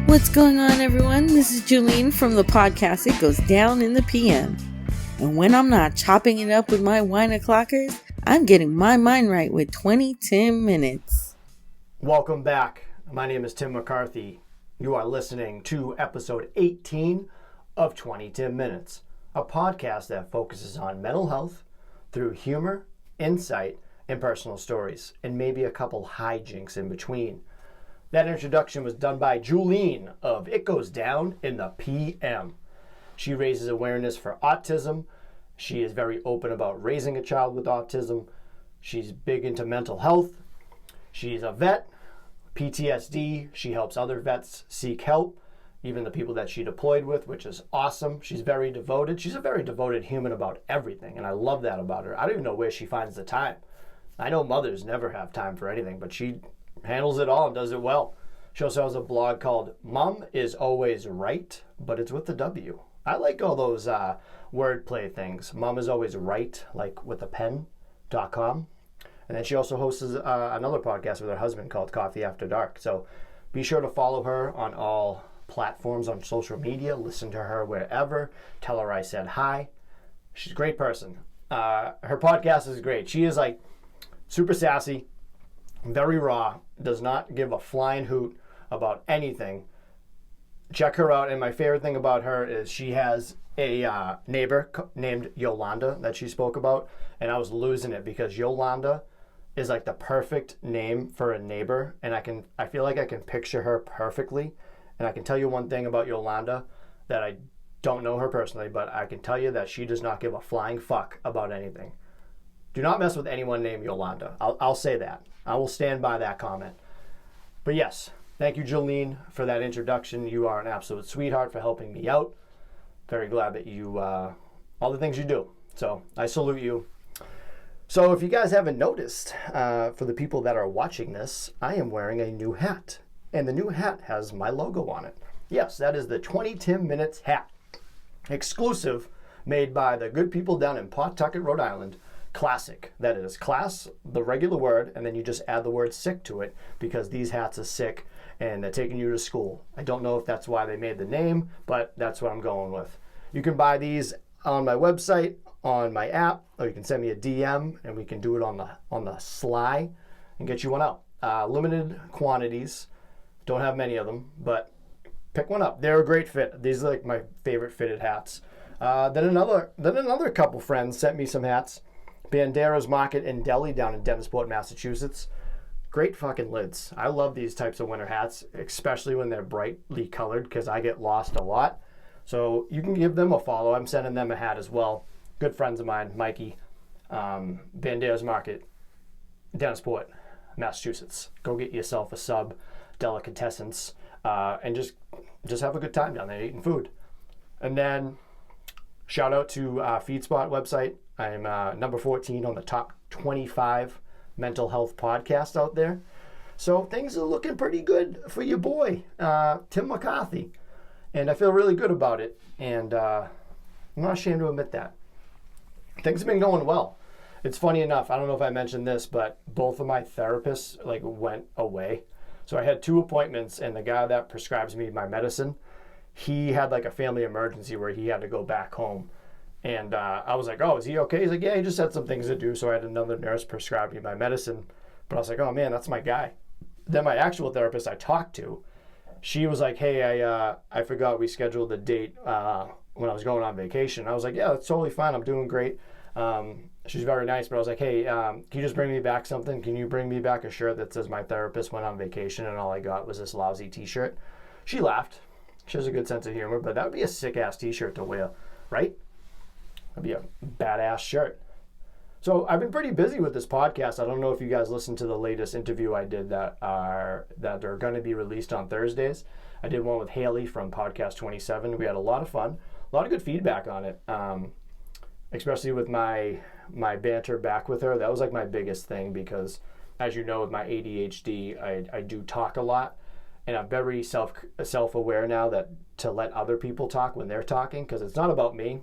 What's going on, everyone? This is Juleen from the podcast It Goes Down in the PM. And when I'm not chopping it up with my wine o'clockers, I'm getting my mind right with 20TIMinutes. Welcome back. My name is Tim McCarthy. You are listening to episode 18 of 20TIMinutes, a podcast that focuses on mental health through humor, insight, and personal stories, and maybe a couple hijinks in between. That introduction was done by Juleen of It Goes Down in the PM. She raises awareness for autism. She is very open about raising a child with autism. She's big into mental health. She's a vet, PTSD. She helps other vets seek help, even the people that she deployed with, which is awesome. She's very devoted. She's a very devoted human about everything, and I love that about her. I don't even know where she finds the time. I know mothers never have time for anything, but she handles it all and does it well. She also has a blog called Mom is Always Right, but it's with the W. I like all those wordplay things. Mom is Always Right, like with a pen.com. And then she also hosts another podcast with her husband called Coffee After Dark. So be sure to follow her on all platforms on social media. Listen to her wherever. Tell her I said hi. She's a great person. Her podcast is great. She is like super sassy, very raw, does not give a flying hoot about anything. Check her out. And my favorite thing about her is she has a neighbor named Yolanda that she spoke about. And I was losing it because Yolanda is like the perfect name for a neighbor. And I feel like I can picture her perfectly. And I can tell you one thing about Yolanda that I don't know her personally, but I can tell you that she does not give a flying fuck about anything. Do not mess with anyone named Yolanda. I'll say that. I will stand by that comment. But yes, thank you, Juleen, for that introduction. You are an absolute sweetheart for helping me out. Very glad that you, all the things you do. So I salute you. So if you guys haven't noticed, for the people that are watching this, I am wearing a new hat. And the new hat has my logo on it. Yes, that is the 20TIMinutes hat. Exclusive, made by the good people down in Pawtucket, Rhode Island. ClassSick. That is class, the regular word, and then you just add the word sick to it because these hats are sick and they're taking you to school. I don't know if that's why they made the name, but that's what I'm going with. You can buy these on my website, on my app, or you can send me a DM and we can do it on the sly and get you one out. Limited quantities. Don't have many of them, but pick one up. They're a great fit. These are like my favorite fitted hats. Then another couple friends sent me some hats. Bandera's Market in Deli down in Dennisport, Massachusetts. Great fucking lids. I love these types of winter hats, especially when they're brightly colored because I get lost a lot. So you can give them a follow. I'm sending them a hat as well. Good friends of mine, Mikey. Bandera's Market, Dennisport, Massachusetts. Go get yourself a sub, delicatessens, and just have a good time down there eating food. And then shout out to Feedspot website. I'm number 14 on the top 25 mental health podcasts out there. So things are looking pretty good for your boy, Tim McCarthy. And I feel really good about it. And I'm not ashamed to admit that. Things have been going well. It's funny enough, I don't know if I mentioned this, but both of my therapists went away. So I had 2 appointments, and the guy that prescribes me my medicine, he had a family emergency where he had to go back home. And I was like, oh, is he okay? He's like, yeah, he just had some things to do. So I had another nurse prescribe me my medicine. But I was like, oh, man, that's my guy. Then my actual therapist I talked to, she was like, hey, I forgot we scheduled the date when I was going on vacation. I was like, yeah, that's totally fine. I'm doing great. She's very nice. But I was like, hey, can you just bring me back something? Can you bring me back a shirt that says my therapist went on vacation and all I got was this lousy T-shirt? She laughed. She has a good sense of humor. But that would be a sick-ass T-shirt to wear, right? That'd be a badass shirt. So I've been pretty busy with this podcast. I don't know if you guys listened to the latest interview I did that are going to be released on Thursdays. I did one with Haley from Podcast 27. We had a lot of fun, a lot of good feedback on it, especially with my banter back with her. That was my biggest thing because, as you know, with my ADHD, I do talk a lot, and I'm very self-aware now that to let other people talk when they're talking because it's not about me.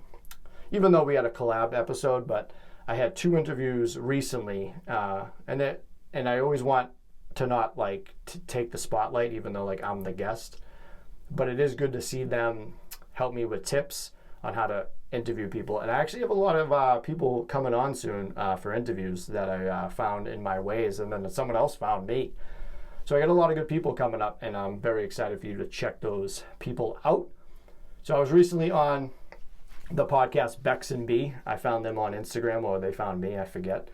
Even though we had a collab episode, but I had 2 interviews recently, and I always want to not to take the spotlight, even though I'm the guest. but it is good to see them help me with tips on how to interview people. And I actually have a lot of people coming on soon for interviews that I found in my ways, and then someone else found me. So I got a lot of good people coming up, and I'm very excited for you to check those people out. So I was recently on the podcast Bex and B. I found them on Instagram, or they found me, I forget.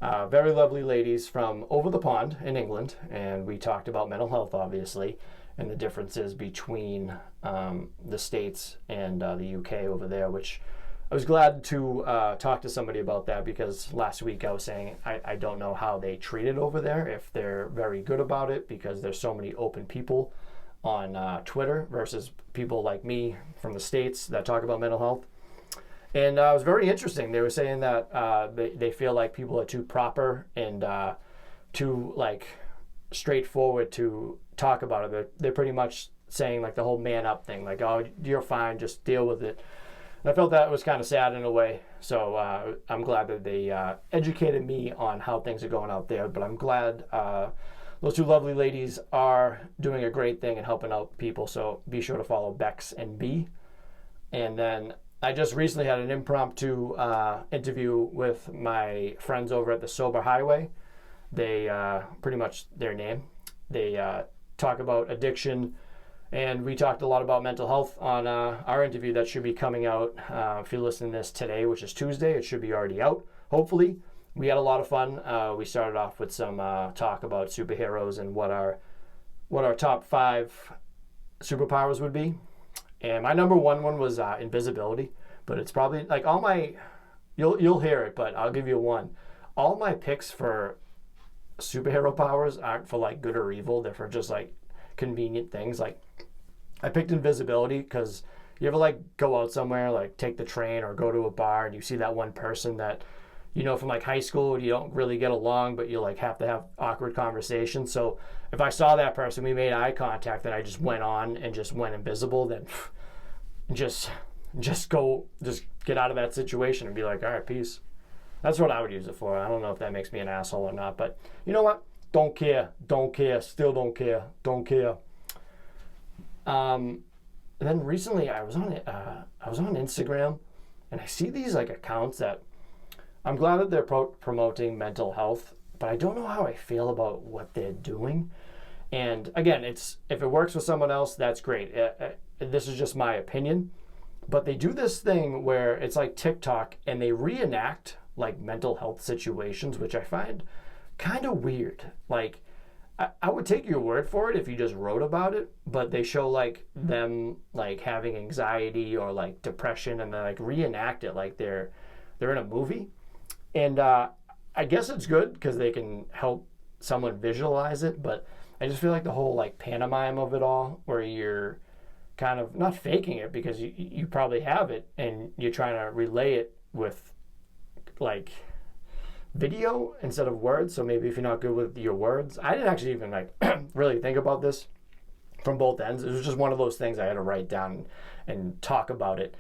Very lovely ladies from over the pond in England, and we talked about mental health, obviously, and the differences between the States and the UK over there, which I was glad to talk to somebody about that, because last week I was saying I don't know how they treat it over there, if they're very good about it, because there's so many open people on Twitter versus people like me from the States that talk about mental health. And it was very interesting. They were saying that they feel like people are too proper and too like straightforward to talk about it. They're pretty much saying like the whole man up thing, like, oh, you're fine, just deal with it. And I felt that was kind of sad in a way. So I'm glad that they educated me on how things are going out there. But I'm glad those two lovely ladies are doing a great thing and helping out people. So be sure to follow Bex and B. And then I just recently had an impromptu interview with my friends over at the Sober Highway. They, pretty much their name, they talk about addiction, and we talked a lot about mental health on our interview that should be coming out. If you're listening to this today, which is Tuesday, it should be already out, hopefully. We had a lot of fun. We started off with some talk about superheroes and what our top 5 superpowers would be. And my number one was invisibility, but it's probably like all my, you'll hear it, but I'll give you one. All my picks for superhero powers aren't for like good or evil. They're for just like convenient things. Like I picked invisibility because you ever like go out somewhere, like take the train or go to a bar, and you see that one person that, you know, from like high school, you don't really get along, but you like have to have awkward conversations. So if I saw that person, we made eye contact, and I just went on and just went invisible, then just get out of that situation and be like, all right, peace. That's what I would use it for. I don't know if that makes me an asshole or not, but you know what? Don't care, still don't care. And then recently I was on Instagram, and I see these like accounts that I'm glad that they're promoting mental health, but I don't know how I feel about what they're doing. And again, if it works with someone else, that's great. This is just my opinion. But they do this thing where it's like TikTok, and they reenact like mental health situations, which I find kind of weird. Like, I would take your word for it if you just wrote about it, but they show like them like having anxiety or like depression, and they like reenact it like they're in a movie. And I guess it's good because they can help someone visualize it, but I just feel like the whole like pantomime of it all, where you're kind of not faking it because you probably have it, and you're trying to relay it with like video instead of words. So maybe if you're not good with your words, I didn't actually even like really think about this from both ends. It was just one of those things I had to write down and talk about it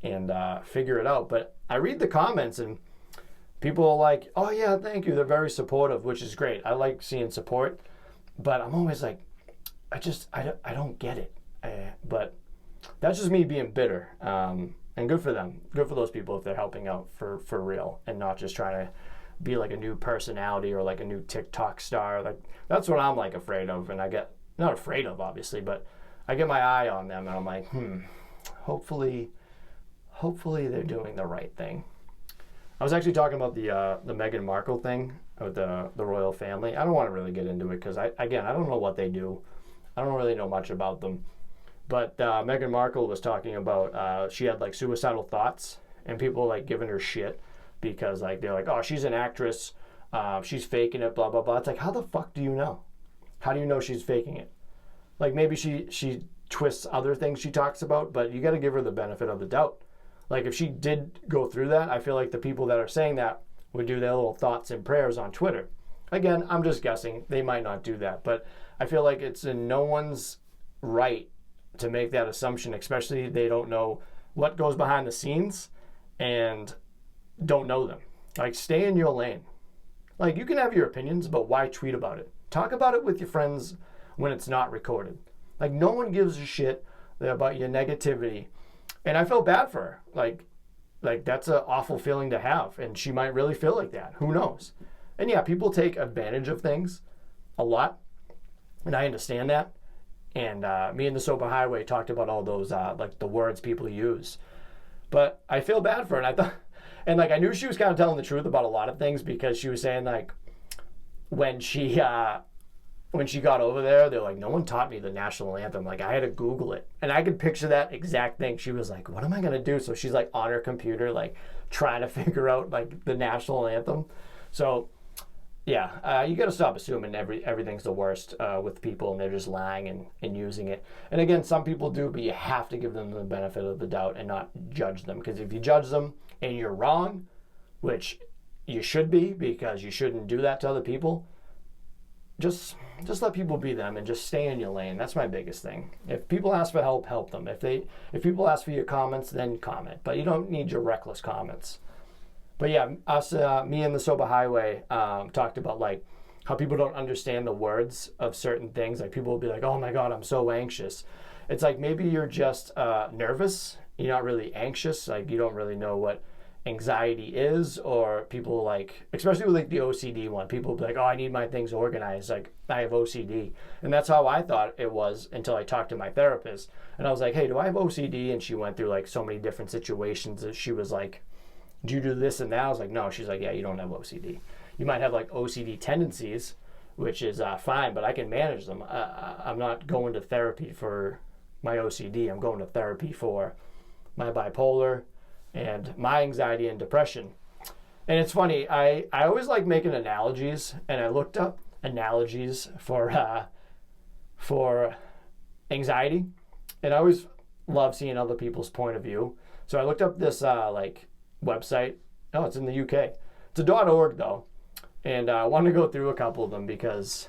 and figure it out. But I read the comments, and people are like, oh yeah, thank you. They're very supportive, which is great. I like seeing support, but I'm always like, I don't get it. But that's just me being bitter. And good for them. Good for those people if they're helping out for real and not just trying to be like a new personality or like a new TikTok star. Like that's what I'm like afraid of, and I get not afraid of obviously, but I get my eye on them, and I'm like, hopefully they're doing the right thing. I was actually talking about the Meghan Markle thing with the royal family. I don't want to really get into it because I don't know what they do. I don't really know much about them. But Meghan Markle was talking about she had like suicidal thoughts, and people like giving her shit because like they're like, oh, she's an actress, she's faking it, blah blah blah. It's like, how the fuck do you know? How do you know she's faking it? Like maybe she twists other things she talks about, but you got to give her the benefit of the doubt. Like if she did go through that, I feel like the people that are saying that would do their little thoughts and prayers on Twitter. Again, I'm just guessing. They might not do that, but I feel like it's in no one's right to make that assumption, especially they don't know what goes behind the scenes and don't know them. Like, stay in your lane. Like, you can have your opinions, but why tweet about it? Talk about it with your friends when it's not recorded. Like, no one gives a shit about your negativity. And I felt bad for her. Like that's an awful feeling to have. And she might really feel like that. Who knows? And yeah, people take advantage of things a lot. And I understand that. And me and the Sober Highway talked about all those, like the words people use. But I feel bad for her. And I thought, and like, I knew she was kind of telling the truth about a lot of things, because she was saying, like, when she got over there, they're like, no one taught me the national anthem. Like, I had to Google it. And I could picture that exact thing. She was like, what am I going to do? So she's like on her computer, like trying to figure out like the national anthem. So yeah, you got to stop assuming everything's the worst with people, and they're just lying and using it. And again, some people do, but you have to give them the benefit of the doubt and not judge them. Because if you judge them and you're wrong, which you should be, because you shouldn't do that to other people, just let people be them and just stay in your lane. That's my biggest thing. If people ask for help, help them. If people ask for your comments, then comment. But you don't need your reckless comments. But yeah, me and the Sober Highway talked about like how people don't understand the words of certain things. Like, people will be like, oh my God, I'm so anxious. It's like, maybe you're just nervous. You're not really anxious. Like, you don't really know what anxiety is. Or people, like, especially with like the OCD one, people will be like, oh, I need my things organized. Like, I have OCD. And that's how I thought it was until I talked to my therapist. And I was like, hey, do I have OCD? And she went through like so many different situations that she was like, do you do this and that? I was like, no. She's like, yeah, you don't have OCD. You might have like OCD tendencies, which is fine, but I can manage them. I'm not going to therapy for my OCD. I'm going to therapy for my bipolar and my anxiety and depression. And it's funny, I always like making analogies, and I looked up analogies for anxiety, and I always love seeing other people's point of view. So I looked up this like website. Oh, it's in the UK. It's a .org though, and I want to go through a couple of them, because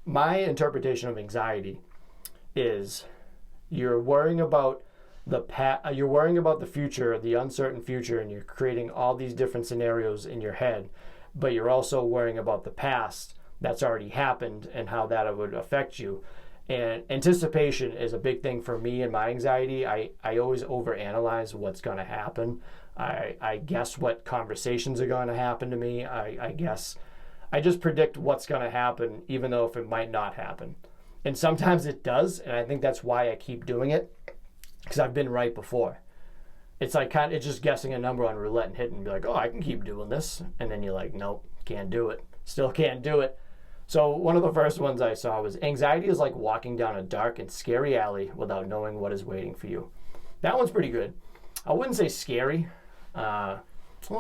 my interpretation of anxiety is you're worrying about you're worrying about the future, the uncertain future, and you're creating all these different scenarios in your head, but you're also worrying about the past that's already happened and how that would affect you. And anticipation is a big thing for me and my anxiety. I always overanalyze what's going to happen. I guess what conversations are going to happen to me. I guess I just predict what's going to happen, even though if it might not happen. And sometimes it does, and I think that's why I keep doing it, because I've been right before. It's like it's just guessing a number on roulette and hitting and be like, oh, I can keep doing this. And then you're like, nope, can't do it. Still can't do it. So one of the first ones I saw was, anxiety is like walking down a dark and scary alley without knowing what is waiting for you. That one's pretty good. I wouldn't say scary. Well,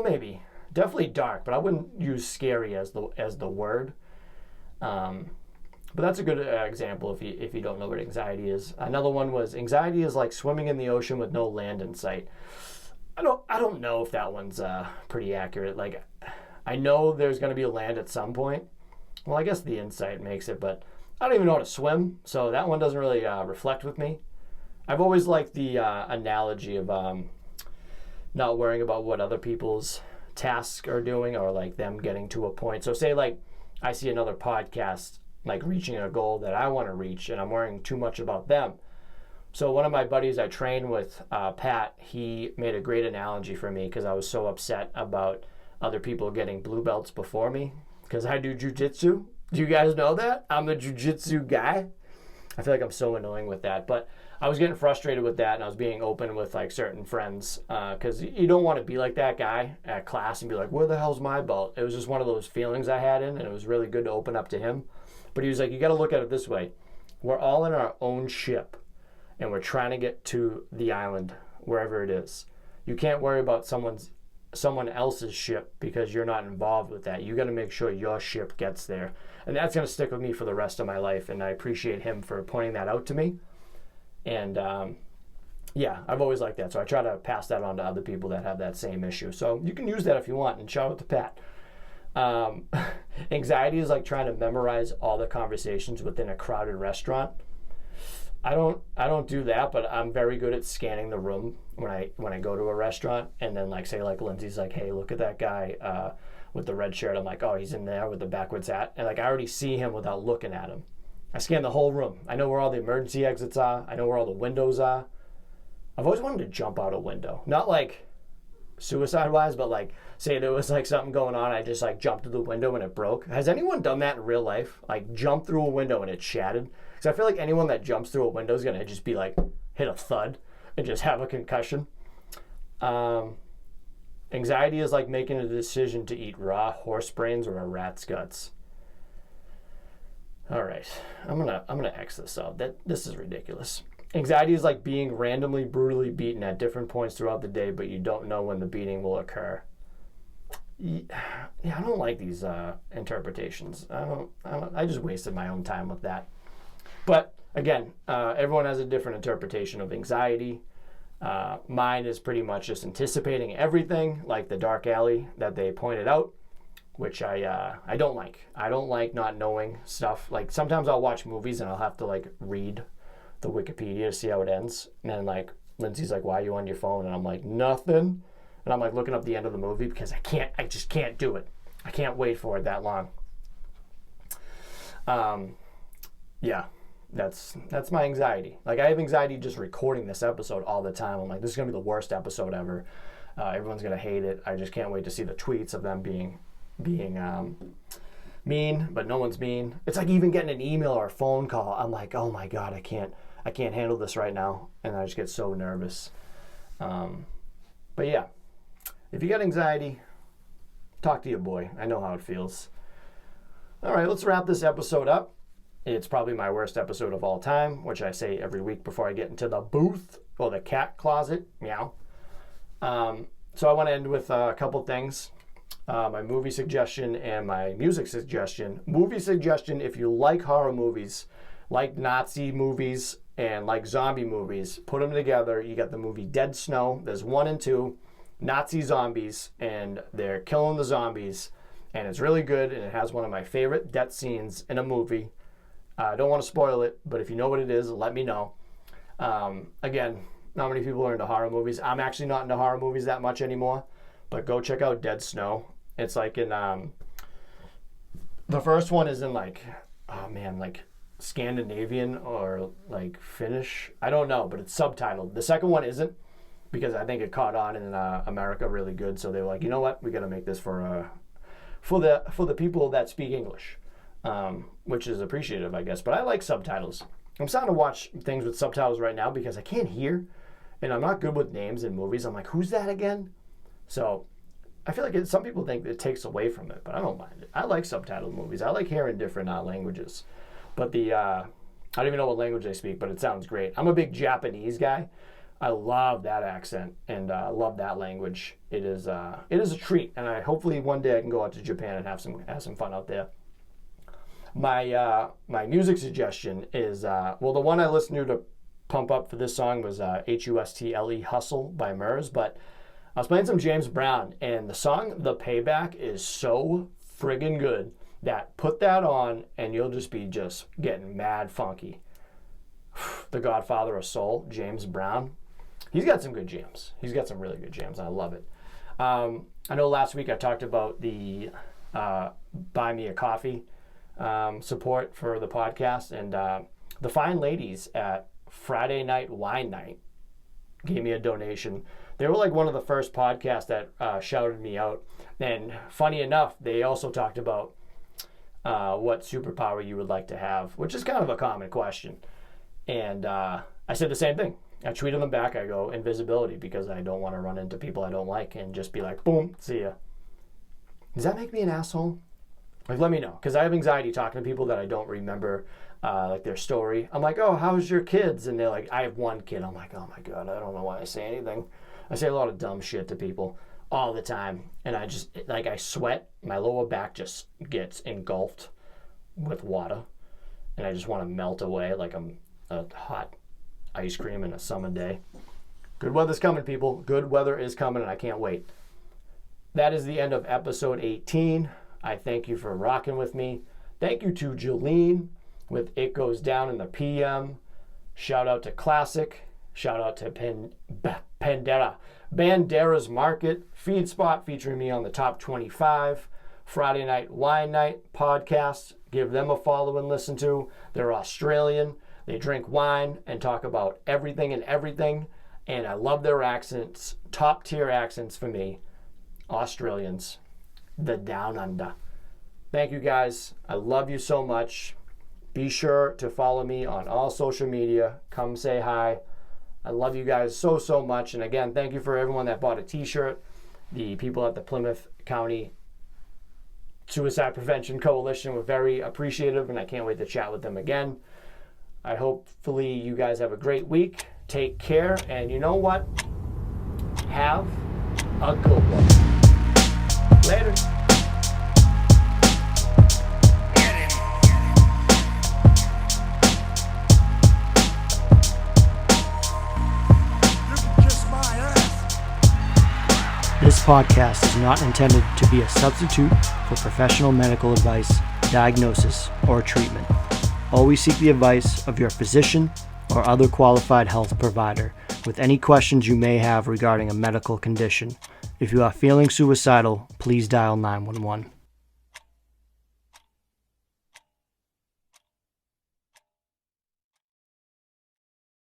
maybe. Definitely dark, but I wouldn't use scary as the word. But that's a good example if you don't know what anxiety is. Another one was, anxiety is like swimming in the ocean with no land in sight. I don't know if that one's pretty accurate. Like, I know there's going to be a land at some point. Well, I guess the insight makes it, but I don't even know how to swim, so that one doesn't really reflect with me. I've always liked the analogy of not worrying about what other people's tasks are doing, or like them getting to a point. So say like I see another podcast like reaching a goal that I want to reach, and I'm worrying too much about them. So one of my buddies I train with, Pat, he made a great analogy for me, because I was so upset about other people getting blue belts before me, because I do jujitsu. Do you guys know that? I'm a jujitsu guy. I feel like I'm so annoying with that, but I was getting frustrated with that, and I was being open with like certain friends, because you don't want to be like that guy at class and be like, where the hell's my belt? It was just one of those feelings I had and it was really good to open up to him. But he was like, you got to look at it this way. We're all in our own ship, and we're trying to get to the island, wherever it is. You can't worry about someone else's ship, because you're not involved with that. You got to make sure your ship gets there. And that's going to stick with me for the rest of my life, and I appreciate him for pointing that out to me. And yeah, I've always liked that. So I try to pass that on to other people that have that same issue. So you can use that if you want, and shout out to Pat. Anxiety is like trying to memorize all the conversations within a crowded restaurant. I don't do that, but I'm very good at scanning the room when I go to a restaurant, and then like say like Lindsay's like, hey, look at that guy with the red shirt. I'm like, oh, he's in there with the backwards hat, and like I already see him without looking at him. I scan the whole room. I know where all the emergency exits are. I know where all the windows are. I've always wanted to jump out a window. Not like suicide-wise, but like, say there was like something going on, I just like jumped through the window and it broke. Has anyone done that in real life? Like jump through a window and it shattered? Because I feel like anyone that jumps through a window is going to just be like, hit a thud and just have a concussion. Anxiety is like making a decision to eat raw horse brains or a rat's guts. All right, I'm gonna X this out. This is ridiculous. Anxiety is like being randomly brutally beaten at different points throughout the day, but you don't know when the beating will occur. Yeah, I don't like these interpretations. I just wasted my own time with that. But again, everyone has a different interpretation of anxiety. Mine is pretty much just anticipating everything, like the dark alley that they pointed out, which I don't like. I don't like not knowing stuff. Like sometimes I'll watch movies and I'll have to like read the Wikipedia to see how it ends. And then like Lindsay's like, "Why are you on your phone?" And I'm like, "Nothing." And I'm like looking up the end of the movie because I just can't do it. I can't wait for it that long. Yeah, that's my anxiety. Like I have anxiety just recording this episode all the time. I'm like, this is gonna be the worst episode ever. Everyone's gonna hate it. I just can't wait to see the tweets of them being mean, but no one's mean. It's like even getting an email or a phone call. I'm like, oh my God, I can't handle this right now. And I just get so nervous. But yeah, if you got anxiety, talk to your boy. I know how it feels. All right, let's wrap this episode up. It's probably my worst episode of all time, which I say every week before I get into the booth or the cat closet. Meow. So I want to end with a couple things. My movie suggestion and my music suggestion. Movie suggestion, if you like horror movies, like Nazi movies, and like zombie movies, put them together. You got the movie Dead Snow. There's 1 and 2, Nazi zombies, and they're killing the zombies. And it's really good, and it has one of my favorite death scenes in a movie. I don't want to spoil it, but if you know what it is, let me know. Again, not many people are into horror movies. I'm actually not into horror movies that much anymore, but go check out Dead Snow. It's like in, the first one is in like, oh man, like Scandinavian or like Finnish. I don't know, but it's subtitled. The second one isn't, because I think it caught on in America really good. So they were like, you know what, we got to make this for the people that speak English. Which is appreciative, I guess. But I like subtitles. I'm starting to watch things with subtitles right now because I can't hear, and I'm not good with names in movies. I'm like, who's that again? So I feel like some people think it takes away from it, but I don't mind it. I like subtitled movies. I like hearing different languages. But I don't even know what language they speak, but it sounds great. I'm a big Japanese guy. I love that accent and love that language. It is a treat, and hopefully one day I can go out to Japan and have some fun out there. My music suggestion is, the one I listened to pump up for this song was Hustle Hustle by Murs, but I was playing some James Brown, and the song The Payback is so friggin' good that put that on and you'll just be getting mad funky. The Godfather of Soul, James Brown. He's got some good jams. He's got some really good jams. I love it. I know last week I talked about the Buy Me a Coffee support for the podcast, and the fine ladies at Friday Night Wine Night gave me a donation. They were like one of the first podcasts that shouted me out, and funny enough, they also talked about what superpower you would like to have, which is kind of a common question. And I said the same thing. I tweeted them back. I go, invisibility, because I don't want to run into people I don't like and just be like, boom, see ya. Does that make me an asshole? Like, let me know, because I have anxiety talking to people that I don't remember, like their story. I'm like, oh, how's your kids? And they're like, I have one kid. I'm like, oh my God, I don't know why I say anything. I say a lot of dumb shit to people all the time. And I just, like, I sweat. My lower back just gets engulfed with water. And I just want to melt away like I'm a hot ice cream in a summer day. Good weather's coming, people. Good weather is coming, and I can't wait. That is the end of episode 18. I thank you for rocking with me. Thank you to Juleen with It Goes Down in the PM. Shout out to ClassSick. Shout out to Bandera. Bandera's Market. Feedspot featuring me on the top 25. Friday Night Wine Night podcast. Give them a follow and listen to. They're Australian. They drink wine and talk about everything and everything. And I love their accents. Top tier accents for me. Australians. The Down Under. Thank you guys. I love you so much. Be sure to follow me on all social media. Come say hi. I love you guys so, so much. And again, thank you for everyone that bought a t-shirt. The people at the Plymouth County Suicide Prevention Coalition were very appreciative, and I can't wait to chat with them again. Hopefully you guys have a great week. Take care, and you know what? Have a good one. Later. This podcast is not intended to be a substitute for professional medical advice, diagnosis, or treatment. Always seek the advice of your physician or other qualified health provider with any questions you may have regarding a medical condition. If you are feeling suicidal, please dial 911.